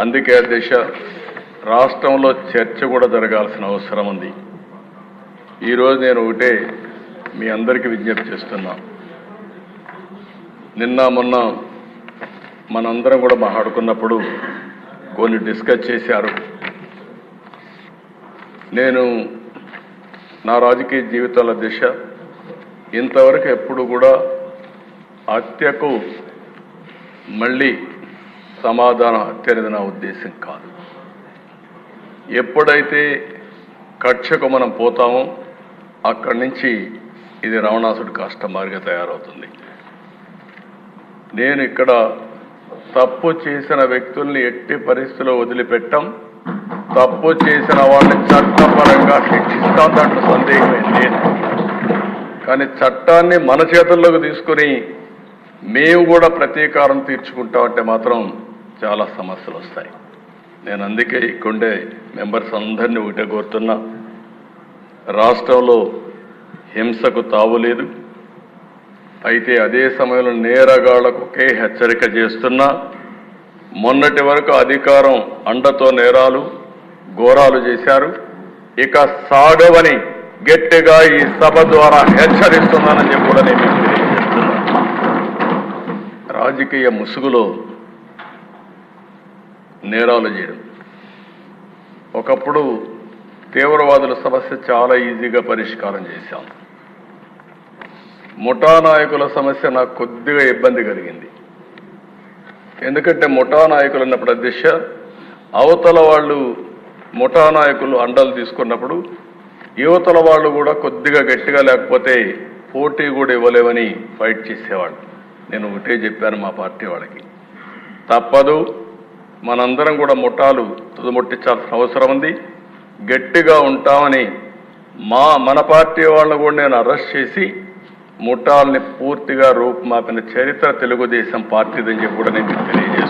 అందుకే అధ్యక్ష రాష్ట్రంలో చర్చ కూడా జరగాల్సిన అవసరం ఉంది. ఈరోజు నేను ఒకటే మీ అందరికీ విజ్ఞప్తి చేస్తున్నా. నిన్న మొన్న మనందరం కూడా మాట్లాడుకున్నప్పుడు కొన్ని డిస్కస్ చేశారు. నేను నా రాజకీయ జీవితాల దిశ ఇంతవరకు ఎప్పుడు కూడా హత్యకు మళ్ళీ సమాధానం హత్య అనేది నా ఉద్దేశం కాదు. ఎప్పుడైతే కక్షకు మనం పోతామో అక్కడి నుంచి ఇది రావణాసుడి కష్టమారిగా తయారవుతుంది. నేను ఇక్కడ తప్పు చేసిన వ్యక్తుల్ని ఎట్టి పరిస్థితుల్లో వదిలిపెట్టాం. తప్పు చేసిన వాళ్ళని చట్టపరంగా శిక్షిస్తాం, దాంట్లో సందేహమే లేదు. కానీ చట్టాన్ని మన చేతుల్లోకి తీసుకుని మేము కూడా ప్రతీకారం తీర్చుకుంటామంటే మాత్రం చాలా సమస్యలు వస్తాయి. నేను అందుకే ఇక్కడే మెంబర్స్ అందరినీ ఒకటే కోరుతున్నా, రాష్ట్రంలో హింసకు తావులేదు. అయితే అదే సమయంలో నేరగాళ్లకు ఒకే హెచ్చరిక చేస్తున్నా, మొన్నటి వరకు అధికారం అండతో నేరాలు ఘోరాలు చేశారు, ఇక సాగవని గట్టిగా ఈ సభ ద్వారా హెచ్చరిస్తున్నానని చెప్పి కూడా నేను తెలియజేస్తున్నా. రాజకీయ ముసుగులో నేరాలు చేయడం, ఒకప్పుడు తీవ్రవాదుల సమస్య చాలా ఈజీగా పరిష్కారం చేశాం. ముఠా నాయకుల సమస్య నాకు కొద్దిగా ఇబ్బంది కలిగింది. ఎందుకంటే ముఠా నాయకులు అన్నప్పుడు అధ్యక్ష అవతల వాళ్ళు ముఠా నాయకులు అండలు తీసుకున్నప్పుడు యువతల వాళ్ళు కూడా కొద్దిగా గట్టిగా లేకపోతే పోటీ కూడా ఇవ్వలేవని ఫైట్ చేసేవాళ్ళు. నేను ఒకటే చెప్పాను మా పార్టీ వాళ్ళకి, తప్పదు, మనందరం కూడా ముఠాలు తుదముట్టించాల్సిన అవసరం ఉంది, గట్టిగా ఉంటామని మన పార్టీ వాళ్ళని కూడా నేను అరెస్ట్ చేసి ముఠాలని పూర్తిగా రూపుమాపిన చరిత్ర తెలుగుదేశం పార్టీదని చెప్పి కూడా నేను తెలియజేస్తున్నాను.